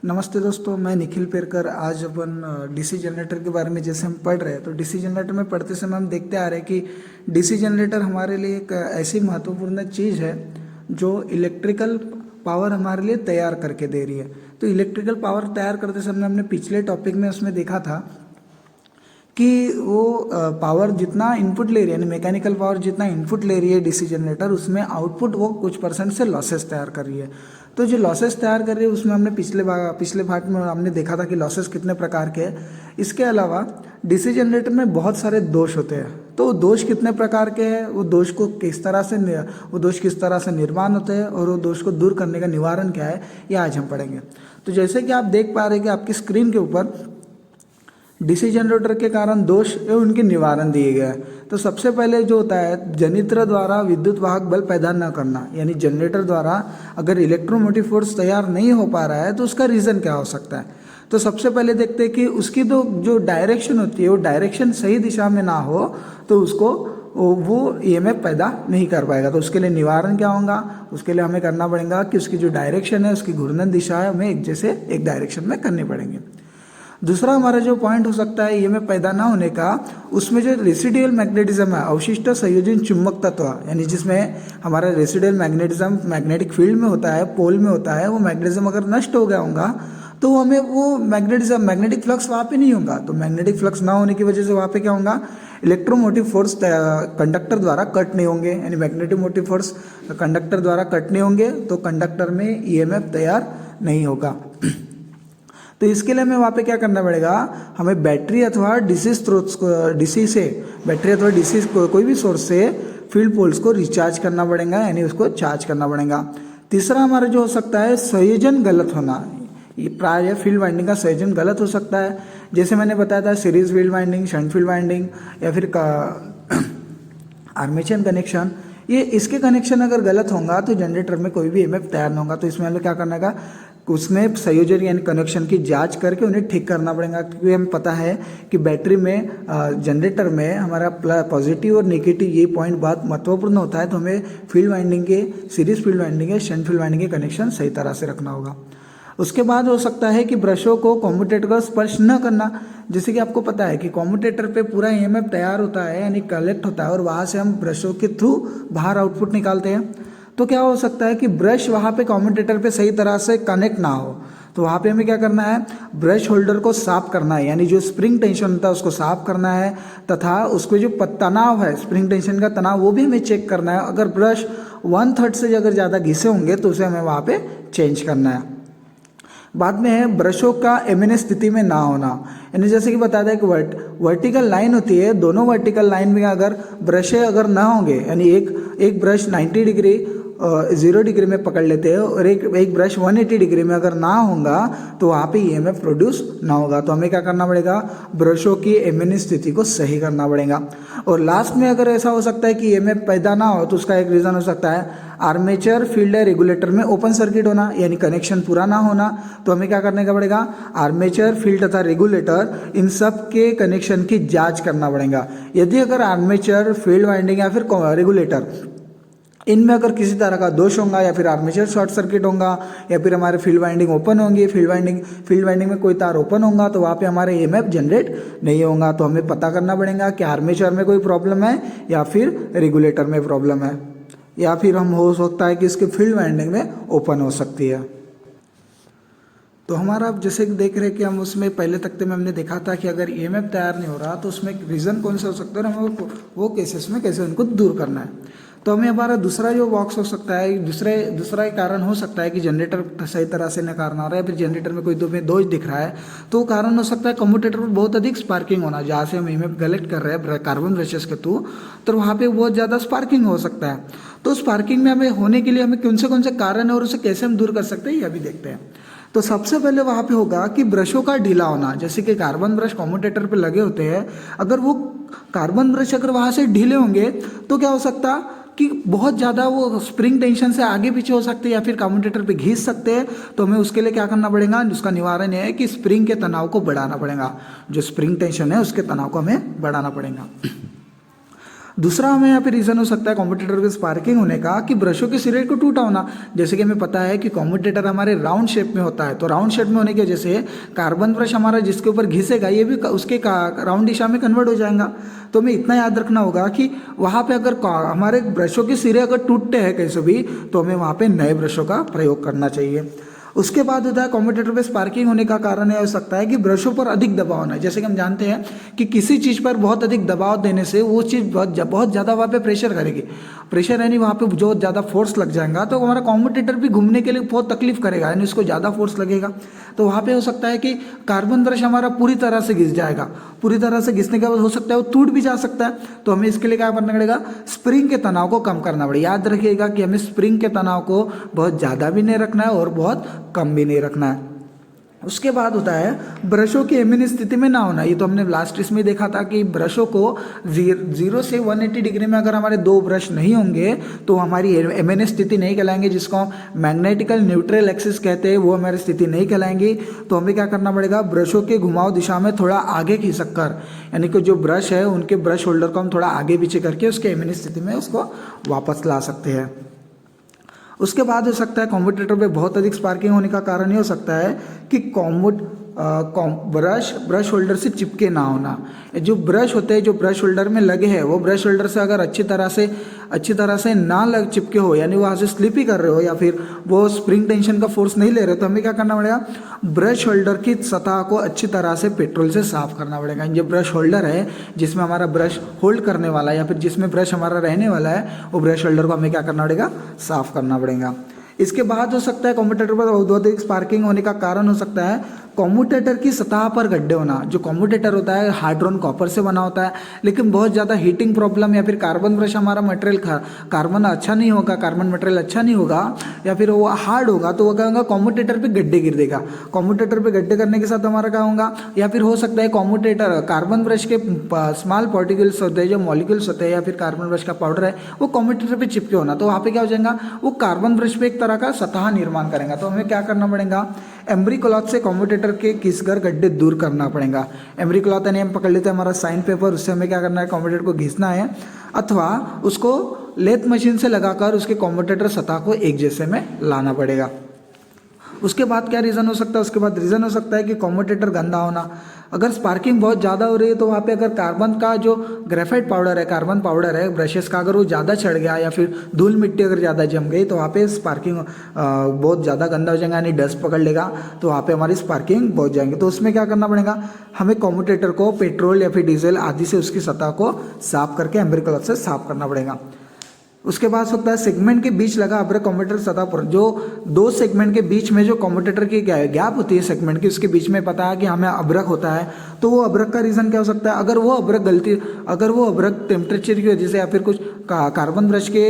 नमस्ते दोस्तों, मैं निखिल पेरकर। आज अपन डीसी जनरेटर के बारे में जैसे हम पढ़ रहे हैं, तो डीसी जनरेटर में पढ़ते समय हम देखते आ रहे हैं कि डीसी जनरेटर हमारे लिए एक ऐसी महत्वपूर्ण चीज़ है जो इलेक्ट्रिकल पावर हमारे लिए तैयार करके दे रही है। तो इलेक्ट्रिकल पावर तैयार करते समय हमने पिछले टॉपिक में उसमें देखा था कि वो पावर जितना इनपुट ले रही है, यानी मैकेनिकल पावर जितना इनपुट ले रही है डीसी जनरेटर, उसमें आउटपुट वो कुछ परसेंट से लॉसेस तैयार कर रही है। तो जो लॉसेस तैयार कर रही है उसमें हमने पिछले पार्ट में हमने देखा था कि लॉसेस कितने प्रकार के हैं। इसके अलावा डीसी जनरेटर में बहुत सारे दोष होते हैं। तो दोष कितने प्रकार के हैं, वो दोष किस तरह से निर्माण होते हैं और वो दोष को दूर करने का निवारण क्या है, ये आज हम पढ़ेंगे। तो जैसे कि आप देख पा रहे हैं कि आपकी स्क्रीन के ऊपर डीसी जनरेटर के कारण दोष एवं उनके निवारण दिए गए हैं। तो सबसे पहले जो होता है, जनित्र द्वारा विद्युत वाहक बल पैदा न करना, यानी जनरेटर द्वारा अगर इलेक्ट्रोमोटिव फोर्स तैयार नहीं हो पा रहा है तो उसका रीज़न क्या हो सकता है। तो सबसे पहले देखते हैं कि उसकी तो जो डायरेक्शन होती है वो डायरेक्शन सही दिशा में ना हो तो उसको वो ईएमएफ पैदा नहीं कर पाएगा। तो उसके लिए निवारण क्या होगा, उसके लिए हमें करना पड़ेगा कि उसकी जो डायरेक्शन है, उसकी घूर्णन दिशा है, हमें एक डायरेक्शन में करनी पड़ेंगे। दूसरा हमारा जो पॉइंट हो सकता है ईएमएफ पैदा ना होने का, उसमें जो रेसिडुअल मैग्नेटिज्म है, अवशिष्ट संयोजन चुंबक तत्व, यानी जिसमें हमारा रेसिडुअल मैग्नेटिज्म मैग्नेटिक फील्ड में होता है, पोल में होता है, वो मैग्नेटिज्म अगर नष्ट हो गया होगा तो हमें वो मैग्नेटिक फ्लक्स वहाँ पे नहीं होगा। तो मैग्नेटिक फ्लक्स ना होने की वजह से वहाँ पे क्या होगा, इलेक्ट्रोमोटिव फोर्स कंडक्टर द्वारा कट नहीं होंगे, यानी मैग्नेटिक मोटिव फोर्स कंडक्टर द्वारा कट नहीं होंगे, तो कंडक्टर में ईएमएफ तैयार नहीं होगा। तो इसके लिए हमें वहाँ पे क्या करना पड़ेगा, हमें बैटरी अथवा डीसी स्रोत बैटरी अथवा डीसी कोई भी सोर्स से फील्ड पोल्स को रिचार्ज करना पड़ेगा, यानी उसको चार्ज करना पड़ेगा। तीसरा हमारा जो हो सकता है, संयोजन गलत होना। ये प्राय फील्ड वाइंडिंग का संयोजन गलत हो सकता है। जैसे मैंने बताया था, series field winding, shunt field winding या फिर आर्मेचर कनेक्शन, ये इसके कनेक्शन अगर गलत होगा तो जनरेटर में कोई भी ईएमएफ तैयार नहीं होगा। तो इसमें हमें क्या करना है, उसमें संयोजन यानी कनेक्शन की जांच करके उन्हें ठीक करना पड़ेगा। क्योंकि हमें पता है कि बैटरी में जनरेटर में हमारा पॉजिटिव और नेगेटिव ये पॉइंट बहुत महत्वपूर्ण होता है। तो हमें फील्ड वाइंडिंग के, सीरीज फील्ड वाइंडिंग के, शंट फील्ड वाइंडिंग के कनेक्शन सही तरह से रखना होगा। उसके बाद हो सकता है कि ब्रशों को कम्यूटेटर का स्पर्श न करना। जैसे कि आपको पता है कि कम्यूटेटर पे पूरा ईएमएफ तैयार होता है, यानी कलेक्ट होता है, और वहाँ से हम ब्रशों के थ्रू बाहर आउटपुट निकालते हैं। तो क्या हो सकता है कि ब्रश वहाँ पे कम्यूटेटर पे सही तरह से कनेक्ट ना हो, तो वहाँ पे हमें क्या करना है, ब्रश होल्डर को साफ करना है, यानी जो स्प्रिंग टेंशन होता है उसको साफ करना है, तथा उसको जो तनाव है, स्प्रिंग टेंशन का तनाव, वो भी हमें चेक करना है। अगर ब्रश 1/3 से अगर ज़्यादा घिसे होंगे तो उसे हमें वहाँ पे चेंज करना है। बाद में है ब्रशों का एमएनएस स्थिति में ना होना, यानी जैसे कि बताया था, एक वर्टिकल लाइन होती है, दोनों वर्टिकल लाइन में अगर ब्रशें अगर ना होंगे, यानी एक ब्रश 90 डिग्री 0 डिग्री में पकड़ लेते हैं और एक ब्रश 180 डिग्री में अगर ना होगा तो वहाँ पे ईएमएफ प्रोड्यूस ना होगा। तो हमें क्या करना पड़ेगा, ब्रशों की एमएनएस स्थिति को सही करना पड़ेगा। और लास्ट में अगर ऐसा हो सकता है कि ईएमएफ पैदा ना हो तो उसका एक रीज़न हो सकता है आर्मेचर फील्ड रेगुलेटर में ओपन सर्किट होना, यानी कनेक्शन पूरा ना होना। तो हमें क्या करने का पड़ेगा, आर्मेचर फील्ड तथा रेगुलेटर, इन सब के कनेक्शन की जांच करना पड़ेगा। यदि अगर आर्मेचर फील्ड वाइंडिंग या फिर रेगुलेटर, इनमें अगर किसी तरह का दोष होगा, या फिर आर्मेचर शॉर्ट सर्किट होगा, या फिर हमारे फील्ड वाइंडिंग ओपन होंगी, फील्ड वाइंडिंग में कोई तार ओपन होगा, तो वहाँ पे हमारे ईएमएफ जनरेट नहीं होगा। तो हमें पता करना पड़ेगा कि आर्मेचर में कोई प्रॉब्लम है या फिर रेगुलेटर में प्रॉब्लम है, या फिर हम हो सकता है कि इसके फील्ड वाइंडिंग में ओपन हो सकती है। तो हमारा आप जैसे कि देख रहे हैं कि हम उसमें पहले तख्ते में हमने देखा था कि अगर ईएमएफ तैयार नहीं हो रहा तो उसमें रीज़न कौन सा हो सकता है, हमें वो केसेस में कैसे उनको दूर करना है। तो हमें हमारा दूसरा जो बॉक्स हो सकता है, दूसरा एक कारण हो सकता है कि जनरेटर सही तरह से न कारण आ रहा है, फिर जनरेटर में कोई दोष दिख रहा है, तो कारण हो सकता है कम्यूटेटर पर बहुत अधिक स्पार्किंग होना। जहाँ से हम ईएमएफ कलेक्ट कर रहे हैं कार्बन ब्रशेस के थ्रू, तो वहाँ पे बहुत ज़्यादा स्पार्किंग हो सकता है। तो स्पार्किंग में हमें होने के लिए हमें कौन से कारण है और उसे कैसे हम दूर कर सकते हैं, यह भी देखते हैं। तो सबसे पहले वहाँ पे होगा कि ब्रशों का ढीला होना। जैसे कि कार्बन ब्रश कम्यूटेटर पे लगे होते हैं, अगर वो कार्बन ब्रश अगर वहाँ से ढीले होंगे तो क्या हो सकता कि बहुत ज़्यादा वो स्प्रिंग टेंशन से आगे पीछे हो सकते हैं, या फिर कम्यूटेटर पे घिस सकते हैं। तो हमें उसके लिए क्या करना पड़ेगा, उसका निवारण यह है कि स्प्रिंग के तनाव को बढ़ाना पड़ेगा। जो स्प्रिंग टेंशन है उसके तनाव को हमें बढ़ाना पड़ेगा। दूसरा हमें यहाँ पे रीज़न हो सकता है कॉम्पिटेटर के स्पार्किंग होने का कि ब्रशों के सिरे को टूटा होना। जैसे कि हमें पता है कि कॉम्पिटेटर हमारे राउंड शेप में होता है, तो राउंड शेप में होने की वजह से कार्बन ब्रश हमारा जिसके ऊपर घिसेगा ये भी उसके राउंड दिशा में कन्वर्ट हो जाएगा। तो हमें इतना याद रखना होगा कि वहाँ पे अगर हमारे ब्रशों के सिरे अगर टूटते हैं कैसे भी, तो हमें वहाँ पे नए ब्रशों का प्रयोग करना चाहिए। उसके बाद होता है कॉम्पिटेटर पे स्पार्किंग होने का कारण यह हो सकता है कि ब्रशों पर अधिक दबाव होना है। जैसे कि हम जानते हैं कि किसी चीज़ पर बहुत अधिक दबाव देने से वो चीज़ बहुत ज़्यादा वहाँ पे प्रेशर करेगी, प्रेशर यानी वहाँ पे जो ज़्यादा फोर्स लग जाएगा तो हमारा कॉम्पिटेटर भी घूमने के लिए बहुत तकलीफ करेगा, यानी उसको ज़्यादा फोर्स लगेगा। तो वहाँ पे हो सकता है कि कार्बन ब्रश हमारा पूरी तरह से घिस जाएगा, पूरी तरह से घिसने के बाद हो सकता है वो टूट भी जा सकता है। तो हमें इसके लिए क्या करना पड़ेगा, स्प्रिंग के तनाव को कम करना पड़ेगा। याद रखिएगा कि हमें स्प्रिंग के तनाव को बहुत ज़्यादा भी नहीं रखना है और बहुत कम भी नहीं रखना है। उसके बाद होता है ब्रशों की एमिन स्थिति में ना होना। ये तो हमने लास्ट इसमें देखा था कि ब्रशों को 0 से 180 डिग्री में अगर हमारे दो ब्रश नहीं होंगे तो हमारी एमिन स्थिति नहीं कहलाएंगे, जिसको हम मैग्नेटिकल न्यूट्रल एक्सिस कहते हैं, वो हमारी स्थिति नहीं कहलाएंगी। तो हमें क्या करना पड़ेगा, ब्रशों के घुमाव दिशा में थोड़ा आगे खिसक कर, यानी कि जो ब्रश है उनके ब्रश होल्डर को हम थोड़ा आगे पीछे करके उसके एमिन स्थिति में उसको वापस ला सकते हैं। उसके बाद हो सकता है कॉम्पिटेटर पे बहुत अधिक स्पार्किंग होने का कारण ये हो सकता है कि ब्रश होल्डर से चिपके ना होना। जो ब्रश होते हैं जो ब्रश होल्डर में लगे हैं वो ब्रश होल्डर से अगर अच्छी तरह से ना लग चिपके हो, यानी वहाँ से स्लिप ही कर रहे हो या फिर वो स्प्रिंग टेंशन का फोर्स नहीं ले रहे, तो हमें क्या करना पड़ेगा, ब्रश होल्डर की सतह को अच्छी तरह से पेट्रोल से साफ करना पड़ेगा। जो ब्रश होल्डर है जिसमें हमारा ब्रश होल्ड करने वाला है या फिर जिसमें ब्रश हमारा रहने वाला है, वो ब्रश होल्डर को हमें क्या करना पड़ेगा, साफ करना पड़ेगा। इसके बाद हो सकता है कॉम्पिटेटर पर बहुत अधिक स्पार्किंग होने का कारण हो सकता है कॉम्पिटेटर की सतह पर गड्ढे होना। जो कॉम्पिटेटर होता है हाइड्रोन कॉपर से बना होता है, लेकिन बहुत ज़्यादा हीटिंग प्रॉब्लम या फिर कार्बन ब्रश हमारा मटेरियल कार्बन अच्छा नहीं होगा, कार्बन मटेरियल अच्छा नहीं होगा या फिर वो हार्ड होगा, तो वो क्या होगा, कॉम्पिटेटर पे गड्ढे गिर देगा। कॉम्पिटेटर पे गड्ढे करने के साथ हमारा क्या होगा, या फिर हो सकता है कॉम्पिटेटर कार्बन ब्रश के स्मॉल पार्टिकल्स होते हैं, जो मॉलिक्यूल्स होते हैं या फिर कार्बन ब्रश का पाउडर है वो कॉम्पिटेटर पे चिपके होना, तो वहाँ पे क्या हो जाएगा, वो कार्बन ब्रश पे एक तरह का सतह निर्माण करेगा। तो हमें क्या करना पड़ेगा, एम्ब्री क्लॉथ से कॉम्पिटेटर के घिसकर गड्ढे दूर करना पड़ेगा। एम्ब्री क्लॉथ यानी हम पकड़ लेते हैं हमारा साइन पेपर, उससे हमें क्या करना है, कॉम्पिटेटर को घिसना है अथवा उसको लेथ मशीन से लगाकर उसके कॉम्पिटेटर सतह को एक जैसे में लाना पड़ेगा। उसके बाद क्या रीज़न हो सकता है, उसके बाद रीज़न हो सकता है कि कॉम्पिटेटर गंदा होना। अगर स्पार्किंग बहुत ज़्यादा हो रही है तो वहाँ पे अगर कार्बन का जो ग्रेफाइट पाउडर है, कार्बन पाउडर है ब्रशेस का, अगर वो ज़्यादा चढ़ गया या फिर धूल मिट्टी अगर ज़्यादा जम गई तो वहाँ पे स्पार्किंग बहुत ज़्यादा गंदा हो जाएगा, यानी डस्ट पकड़ लेगा, तो वहाँ पे हमारी स्पार्किंग बहुत जाएंगे। तो उसमें क्या करना पड़ेगा, हमें कॉम्पिटेटर को पेट्रोल या फिर डीजल आदि से उसकी सतह को साफ करके एम्ब्री क्लॉथ से साफ करना पड़ेगा। उसके बाद होता है सेगमेंट के बीच लगा अब्रक कॉम्पिटेटर सतह पर, जो दो सेगमेंट के बीच में जो कॉम्पिटेटर की गैप होती है सेगमेंट की, उसके बीच में पता है कि हमें अब्रक होता है, तो वो अब्रक का रीज़न क्या हो सकता है, अगर वो अब्रक टेम्परेचर की वजह से या फिर कुछ कार्बन ब्रश के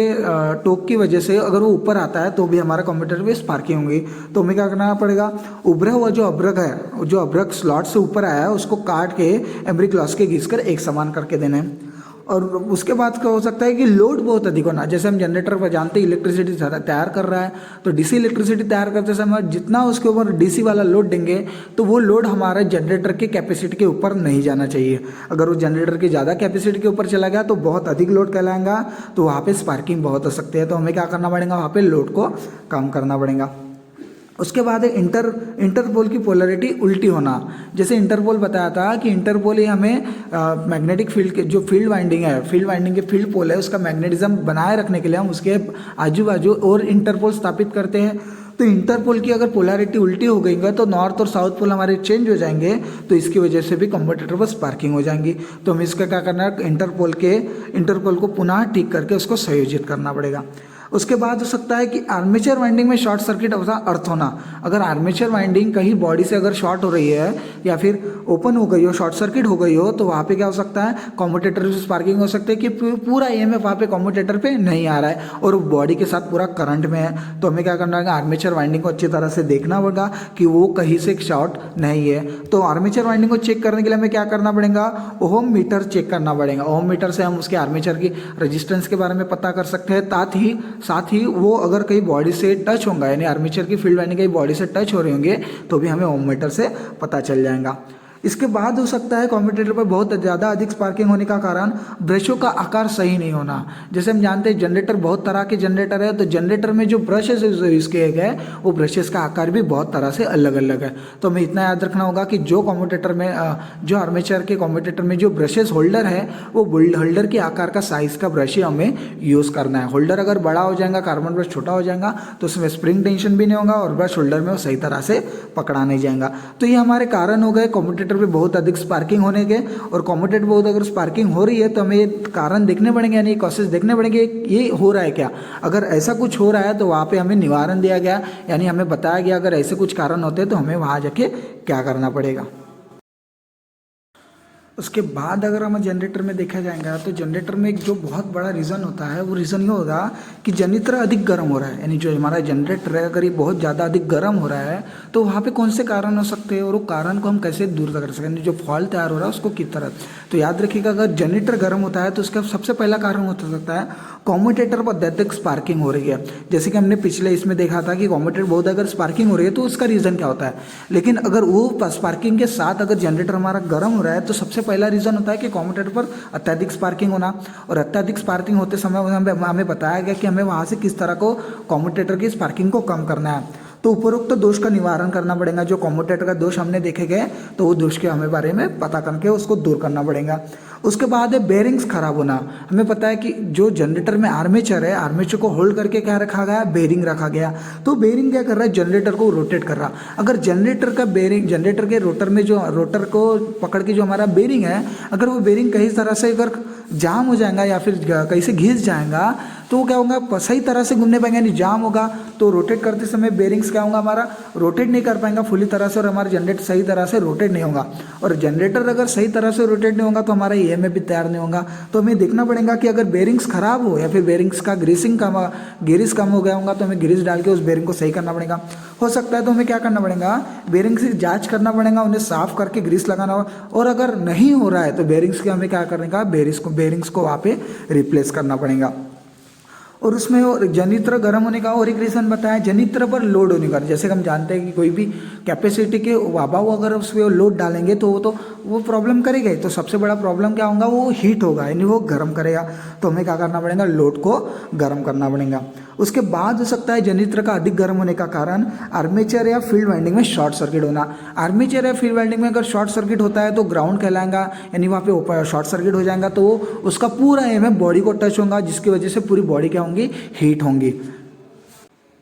टोक की वजह से अगर वो ऊपर आता है तो भी हमारा कॉम्पिटेटर में स्पार्किंग होगी। तो हमें क्या करना पड़ेगा, उभरा हुआ जो अब्रक है, जो अब्रक स्लॉट से ऊपर आया है उसको काट के एम्ब्री क्लॉथ के घिसकर एक समान करके देना है। और उसके बाद क्या हो सकता है कि लोड बहुत अधिक होना। जैसे हम जनरेटर पर जानते हैं इलेक्ट्रिसिटी तैयार कर रहा है, तो डीसी इलेक्ट्रिसिटी तैयार करते समय जितना उसके ऊपर डीसी वाला लोड देंगे तो वो लोड हमारे जनरेटर की कैपेसिटी के ऊपर नहीं जाना चाहिए। अगर वो जनरेटर की ज़्यादा कैपेसिटी के ऊपर चला गया तो बहुत अधिक लोड कहलाएगा, तो वहाँ पर स्पार्किंग बहुत हो सकती है। तो हमें क्या करना पड़ेगा, वहाँ पर लोड को कम करना पड़ेगा। उसके बाद इंटरपोल की पोलैरिटी उल्टी होना। जैसे इंटरपोल बताया था कि इंटरपोल ही हमें मैग्नेटिक फील्ड के जो फील्ड वाइंडिंग के फील्ड पोल है उसका मैग्नेटिज्म बनाए रखने के लिए हम उसके आजू बाजू और इंटरपोल स्थापित करते हैं। तो इंटरपोल की अगर पोलैरिटी उल्टी हो गई है तो नॉर्थ और साउथ पोल हमारे चेंज हो जाएंगे, तो इसकी वजह से भी कॉम्पिटेटर पर स्पार्किंग हो जाएंगी। तो हमें इसका क्या करना है, इंटरपोल को पुनः ठीक करके उसको संयोजित करना पड़ेगा। उसके बाद हो सकता है कि आर्मेचर वाइंडिंग में शॉर्ट सर्किट अर्थ होना। अगर आर्मेचर वाइंडिंग कहीं बॉडी से अगर शॉर्ट हो रही है या फिर ओपन हो गई हो, शॉर्ट सर्किट हो गई हो, तो वहाँ पे क्या हो सकता है, कॉम्पिटेटर से स्पार्किंग हो सकती है कि पूरा ईएमएफ वहाँ पे कॉम्पिटेटर पे नहीं आ रहा है और बॉडी के साथ पूरा करंट में है। तो हमें क्या करना होगा, आर्मेचर वाइंडिंग को अच्छी तरह से देखना होगा कि वो कहीं से शॉर्ट नहीं है। तो आर्मेचर वाइंडिंग को चेक करने के लिए हमें क्या करना पड़ेगा, ओम मीटर चेक करना पड़ेगा। ओम मीटर से हम उसके आर्मेचर की रजिस्टेंस के बारे में पता कर सकते हैं। साथ ही वो अगर कहीं बॉडी से टच होगा, यानी आर्मेचर की फील्ड वाइंडिंग कहीं बॉडी से टच हो रही होंगे, तो भी हमें ओम मीटर से पता चल जाएगा। इसके बाद हो सकता है कम्यूटेटर पर बहुत ज़्यादा अधिक स्पार्किंग होने का कारण ब्रशों का आकार सही नहीं होना। जैसे हम जानते हैं जनरेटर बहुत तरह के जनरेटर है, तो जनरेटर में जो ब्रशेस यूज़ किए गए वो ब्रशेस का आकार भी बहुत तरह से अलग अलग है। तो हमें इतना याद रखना होगा कि जो कम्यूटेटर में जो आर्मेचर के कम्यूटेटर में जो ब्रशेस होल्डर है वो होल्डर के आकार का साइज़ का ब्रश ही हमें यूज़ करना है। होल्डर अगर बड़ा हो जाएगा, कार्बन ब्रश छोटा हो जाएगा तो उसमें स्प्रिंग टेंशन भी नहीं होगा और ब्रश होल्डर में वो सही तरह से पकड़ा नहीं जाएगा। तो ये हमारे कारण हो गए कम्यूटेटर पे बहुत अधिक स्पार्किंग होने के। और कम्यूटेटर बहुत अगर स्पार्किंग हो रही है तो हमें कारण देखने पड़ेंगे, यानी कॉसेस देखने पड़ेंगे ये हो रहा है क्या। अगर ऐसा कुछ हो रहा है तो वहाँ पे हमें निवारण दिया गया, यानी हमें बताया गया अगर ऐसे कुछ कारण होते हैं तो हमें वहाँ जाके क्या करना पड़ेगा। उसके बाद अगर हम जनरेटर में देखा जाएगा तो जनरेटर में एक जो बहुत बड़ा रीज़न होता है वो रीज़न ये होगा कि जनरेटर अधिक गर्म हो रहा है, यानी जो हमारा जनरेटर है अगर ये बहुत ज़्यादा अधिक गर्म हो रहा है तो वहाँ पे कौन से कारण हो सकते हैं और वो कारण को हम कैसे दूर कर सकते हैं, जो फॉल्ट तैयार हो रहा है उसको किस तरह। तो याद रखिएगा अगर जनरेटर गर्म होता है तो उसका सबसे पहला कारण हो सकता है कम्यूटेटर पर अत्यधिक स्पार्किंग हो रही है। जैसे कि हमने पिछले इसमें देखा था कि कम्यूटेटर बहुत अगर स्पार्किंग हो रही है तो उसका रीज़न क्या होता है। लेकिन अगर वो स्पार्किंग के साथ अगर जनरेटर हमारा गर्म हो रहा है तो सबसे पहला रीज़न होता है कि कम्यूटेटर पर अत्यधिक स्पार्किंग होना। और अत्यधिक स्पार्किंग होते समय हमें बताया गया कि हमें वहाँ से किस तरह को कम्यूटेटर की स्पार्किंग को कम करना है। तो उपरोक्त दोष का निवारण करना पड़ेगा। जो कम्यूटेटर का दोष हमने देखे गए तो वो दोष के हमें बारे में पता करके उसको दूर करना पड़ेगा। उसके बाद है बेरिंग्स खराब होना। हमें पता है कि जो जनरेटर में आर्मेचर है, आर्मेचर को होल्ड करके क्या रखा गया, बेरिंग रखा गया। तो बेरिंग क्या कर रहा है, जनरेटर को रोटेट कर रहा। अगर जनरेटर का बेरिंग, जनरेटर के रोटर में जो रोटर को पकड़ के जो हमारा बेरिंग है, अगर वो बेरिंग कहीं तरह से अगर जाम हो जाएगा या फिर कहीं से घिस जाएगा तो क्या होगा, सही तरह से घूमने पाएंगे, नहीं जाम होगा तो रोटेट करते समय बेरिंग्स क्या होगा, हमारा रोटेट नहीं कर पाएंगा फुली तरह से और हमारा जनरेटर सही तरह से रोटेट नहीं होगा। और जनरेटर अगर सही तरह से रोटेट नहीं होगा तो हमारा ईएमएफ भी तैयार नहीं होगा। तो हमें देखना पड़ेगा कि अगर बेरिंग्स खराब हो या फिर बेरिंग्स का ग्रीसिंग ग्रीस कम हो गया होगा तो हमें ग्रीस डाल के उस बेरिंग को सही करना पड़ेगा। हो सकता है तो हमें क्या करना पड़ेगा, बेरिंग से जांच करना पड़ेगा, उन्हें साफ करके ग्रीस लगाना होगा। और अगर नहीं हो रहा है तो बेरिंग्स के हमें क्या करने का, बेरिंग्स को वहाँ पे रिप्लेस करना पड़ेगा। और उसमें जनित्र गर्म होने का और एक रीज़न बताया, जनित्र पर लोड होने का। जैसे हम जानते हैं कि कोई भी कैपेसिटी के अभाव अगर उस पर लोड डालेंगे तो वो प्रॉब्लम करेगा ही। तो सबसे बड़ा प्रॉब्लम क्या होगा, वो हीट होगा, यानी वो गर्म करेगा। तो हमें क्या करना पड़ेगा, लोड को गर्म करना पड़ेगा। उसके बाद हो सकता है जनित्र का अधिक गर्म होने का कारण आर्मेचर या फील्ड वाइंडिंग में शॉर्ट सर्किट होना। आर्मेचर या फील्ड वाइंडिंग में अगर शॉर्ट सर्किट होता है तो ग्राउंड कहलाएगा, यानी वहाँ पे शॉर्ट सर्किट हो जाएगा तो उसका पूरा एमएफ बॉडी को टच होगा, जिसकी वजह से पूरी बॉडी क्या होंगी, हीट होंगी।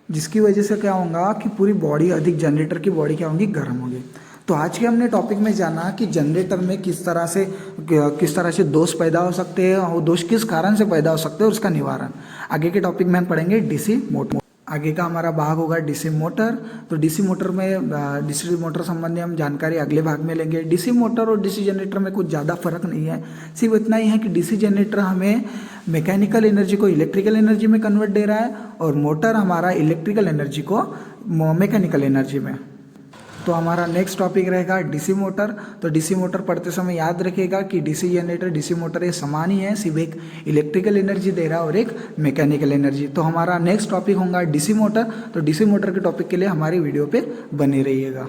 जिसकी वजह से क्या होगा कि पूरी बॉडी, अधिक जनरेटर की बॉडी क्या होंगी, गर्म होगी। तो आज के हमने टॉपिक में जाना कि जनरेटर में किस तरह से दोष पैदा हो सकते हैं और दोष किस कारण से पैदा हो सकते हैं और उसका निवारण। आगे के टॉपिक में हम पढ़ेंगे डीसी मोटर। आगे का हमारा भाग होगा डीसी मोटर। तो डीसी मोटर में डीसी मोटर संबंधी हम जानकारी अगले भाग में लेंगे। डीसी मोटर और डीसी जनरेटर में कुछ ज़्यादा फर्क नहीं है, सिर्फ इतना ही है कि डीसी जनरेटर हमें मैकेनिकल एनर्जी को इलेक्ट्रिकल एनर्जी में कन्वर्ट दे रहा है और मोटर हमारा इलेक्ट्रिकल एनर्जी को मैकेनिकल एनर्जी में। तो हमारा नेक्स्ट टॉपिक रहेगा डीसी मोटर। तो डीसी मोटर पढ़ते समय याद रखिएगा कि डीसी जनरेटर, डीसी मोटर ये समान ही है, सिर्फ एक इलेक्ट्रिकल एनर्जी दे रहा है और एक मैकेनिकल एनर्जी। तो हमारा नेक्स्ट टॉपिक होगा डीसी मोटर। तो डीसी मोटर के टॉपिक के लिए हमारी वीडियो पे बने रहिएगा।